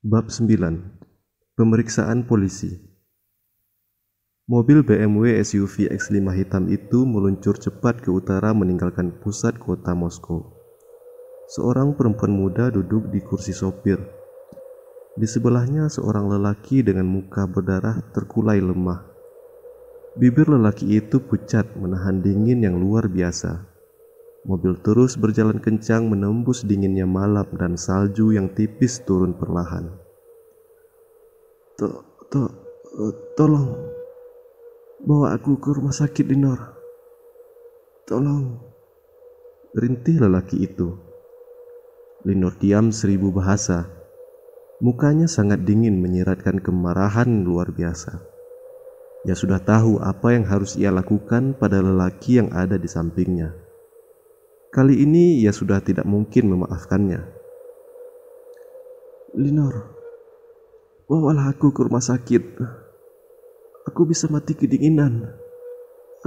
Bab 9. Pemeriksaan polisi. Mobil BMW SUV X5 hitam itu meluncur cepat ke utara meninggalkan pusat kota Moskow. Seorang perempuan muda duduk di kursi sopir. Di sebelahnya seorang lelaki dengan muka berdarah terkulai lemah. Bibir lelaki itu pucat menahan dingin yang luar biasa. Mobil terus berjalan kencang menembus dinginnya malam dan salju yang tipis turun perlahan. Tolong, bawa aku ke rumah sakit, Linor. Tolong, rintih lelaki itu. Linor diam 1000 bahasa. Mukanya sangat dingin menyiratkan kemarahan luar biasa. Ia sudah tahu apa yang harus ia lakukan pada lelaki yang ada di sampingnya. Kali ini ia sudah tidak mungkin memaafkannya. Linor, bawalah aku ke rumah sakit. Aku bisa mati kedinginan.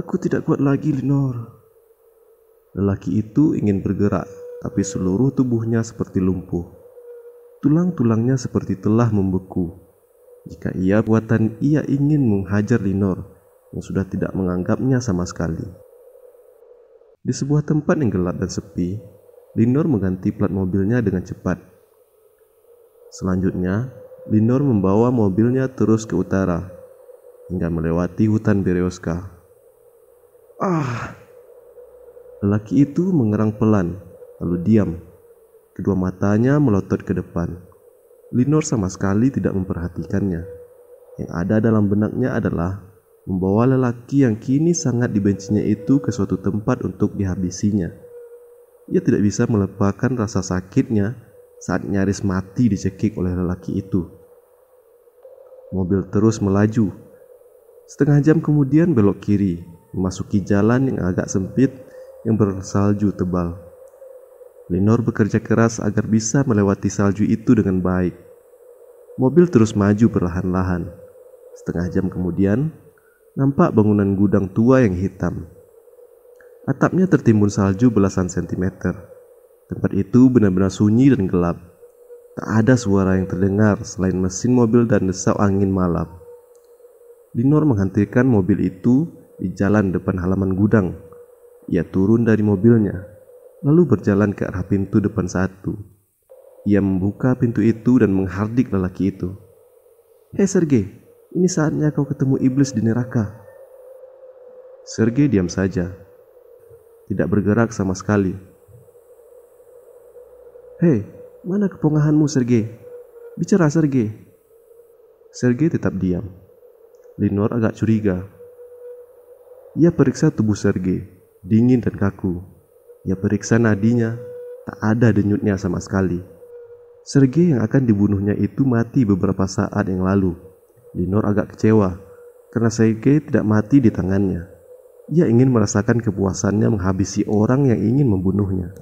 Aku tidak kuat lagi, Linor. Lelaki itu ingin bergerak, tapi seluruh tubuhnya seperti lumpuh. Tulang-tulangnya seperti telah membeku. Jika ia buatan, ia ingin menghajar Linor yang sudah tidak menganggapnya sama sekali. Di sebuah tempat yang gelap dan sepi, Linor mengganti plat mobilnya dengan cepat. Selanjutnya, Linor membawa mobilnya terus ke utara, hingga melewati hutan Berezovka. Lelaki itu mengerang pelan, lalu diam. Kedua matanya melotot ke depan. Linor sama sekali tidak memperhatikannya. Yang ada dalam benaknya adalah membawa lelaki yang kini sangat dibencinya itu ke suatu tempat untuk dihabisinya. Ia tidak bisa melupakan rasa sakitnya saat nyaris mati dicekik oleh lelaki itu. Mobil terus melaju. Setengah jam kemudian belok kiri, memasuki jalan yang agak sempit yang bersalju tebal. Linor bekerja keras agar bisa melewati salju itu dengan baik. Mobil terus maju perlahan-lahan. Setengah jam kemudian, nampak bangunan gudang tua yang hitam. Atapnya tertimbun salju belasan sentimeter. Tempat itu benar-benar sunyi dan gelap. Tak ada suara yang terdengar selain mesin mobil dan desau angin malam. Linor menghentikan mobil itu di jalan depan halaman gudang. Ia turun dari mobilnya, lalu berjalan ke arah pintu depan satu. Ia membuka pintu itu dan menghardik lelaki itu. "Hei Sergei, ini saatnya kau ketemu iblis di neraka." Sergei diam saja, tidak bergerak sama sekali. "Hei, mana kepongahanmu, Sergei? Bicara, Sergei." Sergei tetap diam. Linor agak curiga. Ia periksa tubuh Sergei, dingin dan kaku. Ia periksa nadinya, tak ada denyutnya sama sekali. Sergei yang akan dibunuhnya itu mati beberapa saat yang lalu. Linor agak kecewa karena Sergei tidak mati di tangannya. Ia ingin merasakan kepuasannya menghabisi orang yang ingin membunuhnya.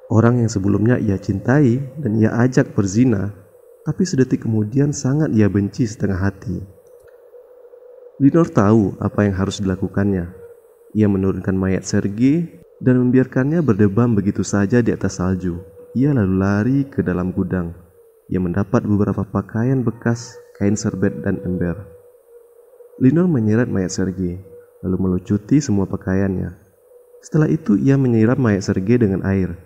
Orang yang sebelumnya ia cintai dan ia ajak berzina, tapi sedetik kemudian sangat ia benci setengah hati. Linor tahu apa yang harus dilakukannya. Ia menurunkan mayat Sergei dan membiarkannya berdebam begitu saja di atas salju. Ia lalu lari ke dalam gudang. Ia mendapat beberapa pakaian bekas, kain serbet dan ember. Linor menyeret mayat Sergei, lalu melucuti semua pakaiannya. Setelah itu ia menyiram mayat Sergei dengan air.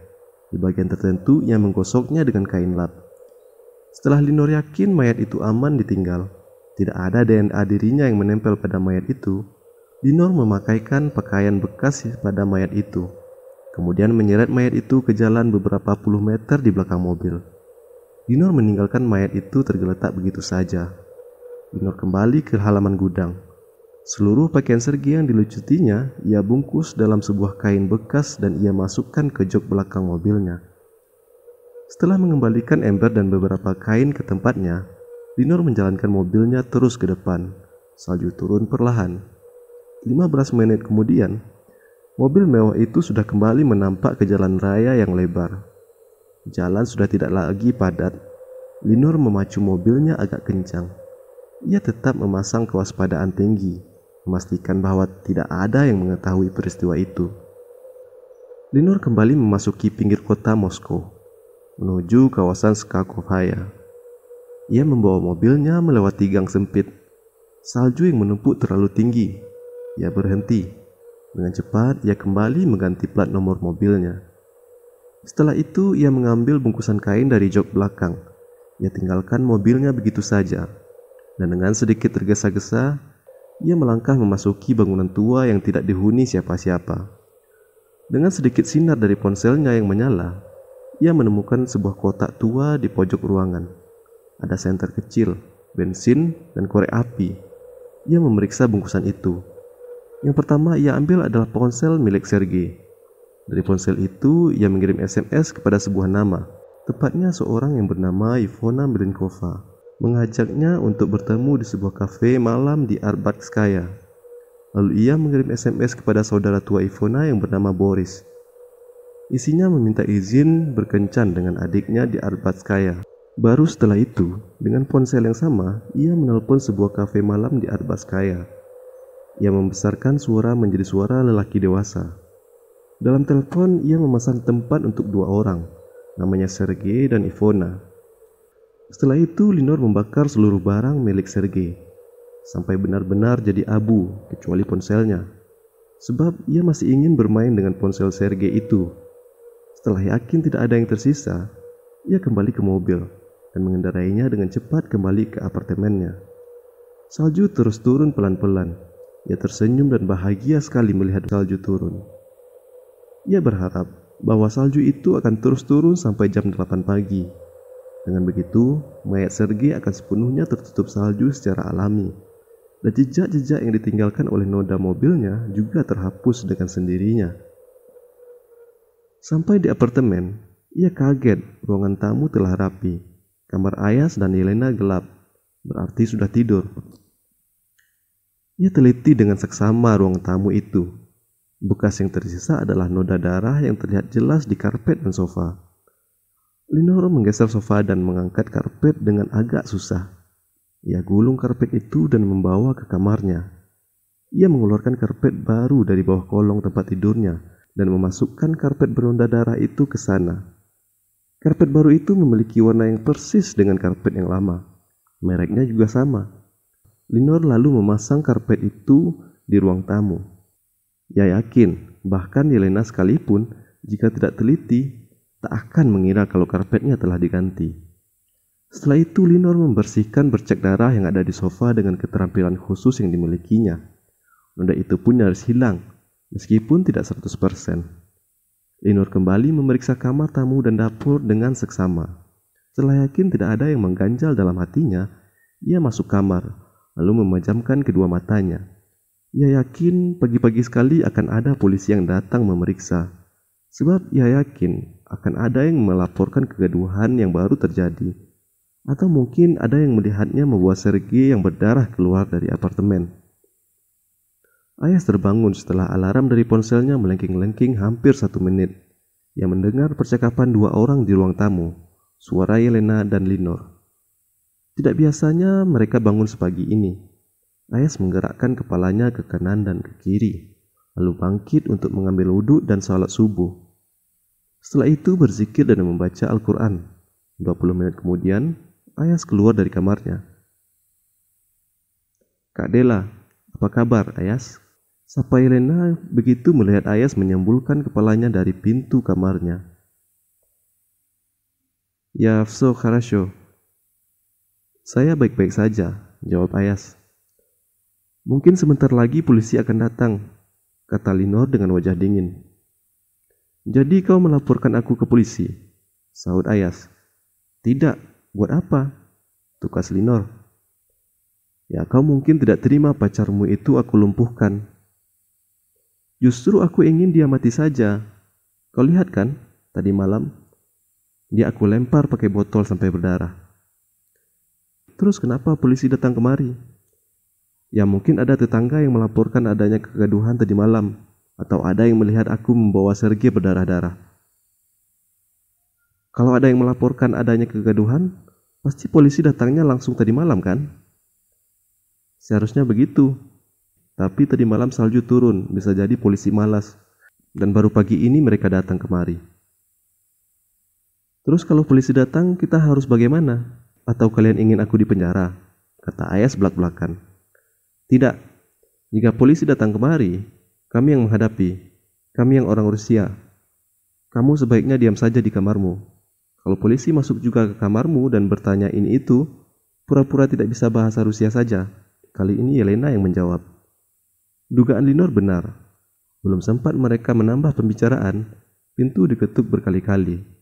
Di bagian tertentu ia menggosoknya dengan kain lap. Setelah Linor yakin mayat itu aman ditinggal, tidak ada DNA dirinya yang menempel pada mayat itu, Linor memakaikan pakaian bekas pada mayat itu. Kemudian menyeret mayat itu ke jalan beberapa puluh meter di belakang mobil. Linor meninggalkan mayat itu tergeletak begitu saja. Linor kembali ke halaman gudang. Seluruh pakaian Sergei yang dilucutinya ia bungkus dalam sebuah kain bekas dan ia masukkan ke jok belakang mobilnya. Setelah mengembalikan ember dan beberapa kain ke tempatnya, Linor menjalankan mobilnya terus ke depan. Salju turun perlahan. 15 menit kemudian, mobil mewah itu sudah kembali menampak ke jalan raya yang lebar. Jalan sudah tidak lagi padat. Linor memacu mobilnya agak kencang. Ia tetap memasang kewaspadaan tinggi, memastikan bahwa tidak ada yang mengetahui peristiwa itu. Linor kembali memasuki pinggir kota Moskow, menuju kawasan Skakovaya. Ia membawa mobilnya melewati gang sempit. Salju yang menumpuk terlalu tinggi. Ia berhenti. Dengan cepat, ia kembali mengganti plat nomor mobilnya. Setelah itu, ia mengambil bungkusan kain dari jok belakang. Ia tinggalkan mobilnya begitu saja. Dan dengan sedikit tergesa-gesa, ia melangkah memasuki bangunan tua yang tidak dihuni siapa-siapa. Dengan sedikit sinar dari ponselnya yang menyala, ia menemukan sebuah kotak tua di pojok ruangan. Ada senter kecil, bensin, dan korek api. Ia memeriksa bungkusan itu. Yang pertama ia ambil adalah ponsel milik Sergei. Dari ponsel itu, ia mengirim SMS kepada sebuah nama, tepatnya seorang yang bernama Ivona Milenkova, mengajaknya untuk bertemu di sebuah kafe malam di Arbatskaya. Lalu ia mengirim SMS kepada saudara tua Ivona yang bernama Boris. Isinya meminta izin berkencan dengan adiknya di Arbatskaya. Baru setelah itu, dengan ponsel yang sama, ia menelpon sebuah kafe malam di Arbatskaya. Ia membesarkan suara menjadi suara lelaki dewasa. Dalam telepon, ia memesan tempat untuk 2 orang, namanya Sergei dan Ivona. Setelah itu, Linor membakar seluruh barang milik Sergei, sampai benar-benar jadi abu, kecuali ponselnya. Sebab ia masih ingin bermain dengan ponsel Sergei itu. Setelah yakin tidak ada yang tersisa, ia kembali ke mobil dan mengendarainya dengan cepat kembali ke apartemennya. Salju terus turun pelan-pelan. Ia tersenyum dan bahagia sekali melihat salju turun. Ia berharap bahwa salju itu akan terus turun sampai jam 8 pagi. Dengan begitu, mayat Sergei akan sepenuhnya tertutup salju secara alami. Dan jejak-jejak yang ditinggalkan oleh noda mobilnya juga terhapus dengan sendirinya. Sampai di apartemen, ia kaget ruangan tamu telah rapi. Kamar Ayas dan Yelena gelap, berarti sudah tidur. Ia teliti dengan seksama ruang tamu itu. Bekas yang tersisa adalah noda darah yang terlihat jelas di karpet dan sofa. Linor menggeser sofa dan mengangkat karpet dengan agak susah. Ia gulung karpet itu dan membawa ke kamarnya. Ia mengeluarkan karpet baru dari bawah kolong tempat tidurnya dan memasukkan karpet bernoda darah itu ke sana. Karpet baru itu memiliki warna yang persis dengan karpet yang lama. Mereknya juga sama. Linor lalu memasang karpet itu di ruang tamu. Ia yakin, bahkan Yelena sekalipun, jika tidak teliti, tak akan mengira kalau karpetnya telah diganti. Setelah itu, Linor membersihkan bercak darah yang ada di sofa dengan keterampilan khusus yang dimilikinya. Noda itu pun nyaris hilang, meskipun tidak 100%. Linor kembali memeriksa kamar tamu dan dapur dengan seksama. Setelah yakin tidak ada yang mengganjal dalam hatinya, ia masuk kamar, lalu memejamkan kedua matanya. Ia yakin pagi-pagi sekali akan ada polisi yang datang memeriksa. Sebab ia yakin akan ada yang melaporkan kegaduhan yang baru terjadi. Atau mungkin ada yang melihatnya membawa Sergei yang berdarah keluar dari apartemen. Ayas terbangun setelah alarm dari ponselnya melengking-lengking hampir 1 menit. Ia mendengar percakapan 2 orang di ruang tamu, suara Yelena dan Linor. Tidak biasanya mereka bangun sepagi ini. Ayas menggerakkan kepalanya ke kanan dan ke kiri, lalu bangkit untuk mengambil wudhu dan salat subuh. Setelah itu berzikir dan membaca Al-Quran. 20 menit kemudian, Ayas keluar dari kamarnya. "Kak Dela, apa kabar, Ayas?" Sapa Yelena begitu melihat Ayas menyembulkan kepalanya dari pintu kamarnya. "Ya, все хорошо." "Saya baik-baik saja," jawab Ayas. "Mungkin sebentar lagi polisi akan datang," kata Linor dengan wajah dingin. "Jadi kau melaporkan aku ke polisi?" sahut Ayas. "Tidak, buat apa?" tukas Linor. "Ya, kau mungkin tidak terima pacarmu itu aku lumpuhkan." "Justru aku ingin dia mati saja. Kau lihat kan, tadi malam dia aku lempar pakai botol sampai berdarah." "Terus kenapa polisi datang kemari?" "Ya mungkin ada tetangga yang melaporkan adanya kegaduhan tadi malam, atau ada yang melihat aku membawa Sergei berdarah-darah." "Kalau ada yang melaporkan adanya kegaduhan, pasti polisi datangnya langsung tadi malam kan?" "Seharusnya begitu. Tapi tadi malam salju turun, bisa jadi polisi malas. Dan baru pagi ini mereka datang kemari." "Terus kalau polisi datang, kita harus bagaimana?" Atau kalian ingin aku dipenjara? Kata Ayas belak-belakan. Tidak, jika polisi datang kemari, kami yang menghadapi. Kami yang orang Rusia. Kamu sebaiknya diam saja di kamarmu. Kalau polisi masuk juga ke kamarmu dan bertanya ini itu, pura-pura tidak bisa bahasa Rusia saja. Kali ini Yelena yang menjawab. Dugaan Linor benar. Belum sempat mereka menambah pembicaraan, pintu diketuk berkali-kali.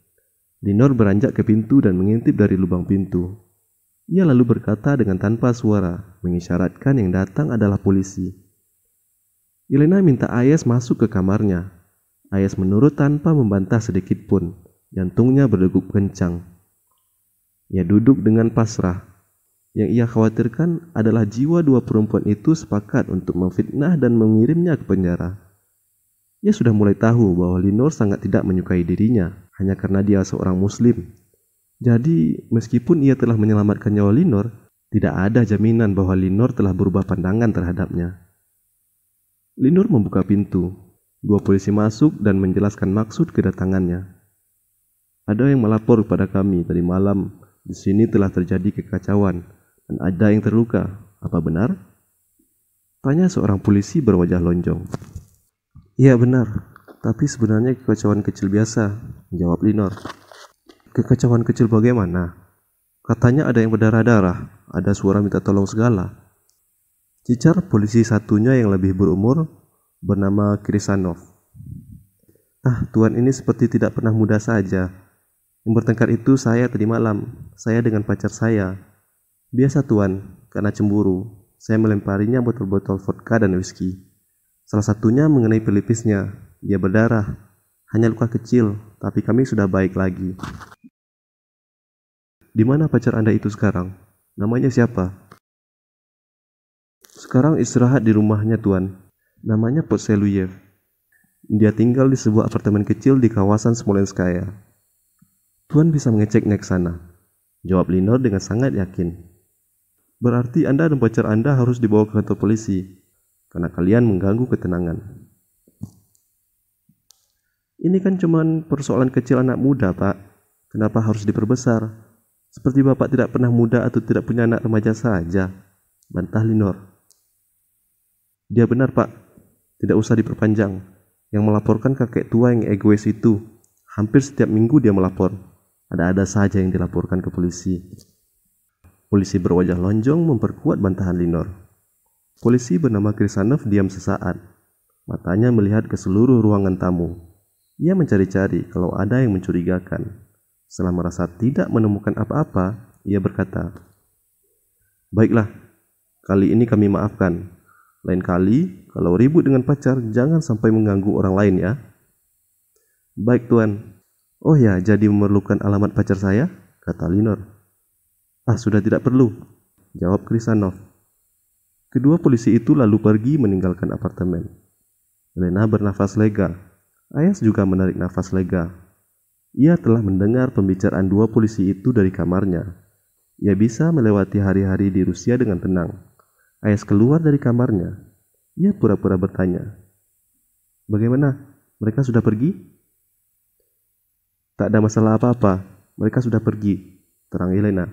Linor beranjak ke pintu dan mengintip dari lubang pintu. Ia lalu berkata dengan tanpa suara, mengisyaratkan yang datang adalah polisi. Yelena minta Ayas masuk ke kamarnya. Ayas menurut tanpa membantah sedikit pun. Jantungnya berdegup kencang. Ia duduk dengan pasrah. Yang ia khawatirkan adalah jiwa dua perempuan itu sepakat untuk memfitnah dan mengirimnya ke penjara. Ia sudah mulai tahu bahwa Linor sangat tidak menyukai dirinya hanya karena dia seorang muslim. Jadi, meskipun ia telah menyelamatkan nyawa Linor, tidak ada jaminan bahwa Linor telah berubah pandangan terhadapnya. Linor membuka pintu. Dua polisi masuk dan menjelaskan maksud kedatangannya. Ada yang melapor kepada kami tadi malam. Di sini telah terjadi kekacauan dan ada yang terluka. Apa benar? Tanya seorang polisi berwajah lonjong. Iya benar, tapi sebenarnya kekacauan kecil biasa, jawab Linor. Kekacauan kecil bagaimana? Katanya ada yang berdarah-darah, ada suara minta tolong segala. Cicar polisi satunya yang lebih berumur bernama Krisanov. Tuan ini seperti tidak pernah muda saja. Yang bertengkar itu saya tadi malam, saya dengan pacar saya. Biasa tuan, karena cemburu, saya melemparinya botol-botol vodka dan whisky. Salah satunya mengenai pelipisnya, dia berdarah. Hanya luka kecil, tapi kami sudah baik lagi. Di mana pacar Anda itu sekarang? Namanya siapa? Sekarang istirahat di rumahnya tuan. Namanya Potseluyev. Dia tinggal di sebuah apartemen kecil di kawasan Smolenskaya. Tuan bisa mengeceknya ke sana. Jawab Linor dengan sangat yakin. Berarti Anda dan pacar Anda harus dibawa ke kantor polisi. Karena kalian mengganggu ketenangan. Ini kan cuma persoalan kecil anak muda, Pak. Kenapa harus diperbesar? Seperti Bapak tidak pernah muda atau tidak punya anak remaja saja, bantah Linor. Dia benar, Pak. Tidak usah diperpanjang. Yang melaporkan kakek tua yang egois itu. Hampir setiap minggu dia melapor. Ada-ada saja yang dilaporkan ke polisi. Polisi berwajah lonjong memperkuat bantahan Linor. Polisi bernama Krisanov diam sesaat. Matanya melihat ke seluruh ruangan tamu. Ia mencari-cari kalau ada yang mencurigakan. Setelah merasa tidak menemukan apa-apa, ia berkata, Baiklah, kali ini kami maafkan. Lain kali, kalau ribut dengan pacar, jangan sampai mengganggu orang lain ya. Baik tuan. Oh ya, jadi memerlukan alamat pacar saya? Kata Linor. Sudah tidak perlu, jawab Krisanov. Kedua polisi itu lalu pergi meninggalkan apartemen. Elena bernafas lega. Ayas juga menarik nafas lega. Ia telah mendengar pembicaraan dua polisi itu dari kamarnya. Ia bisa melewati hari-hari di Rusia dengan tenang. Ayas keluar dari kamarnya. Ia pura-pura bertanya, Bagaimana? Mereka sudah pergi? Tak ada masalah apa-apa. Mereka sudah pergi, terang Elena.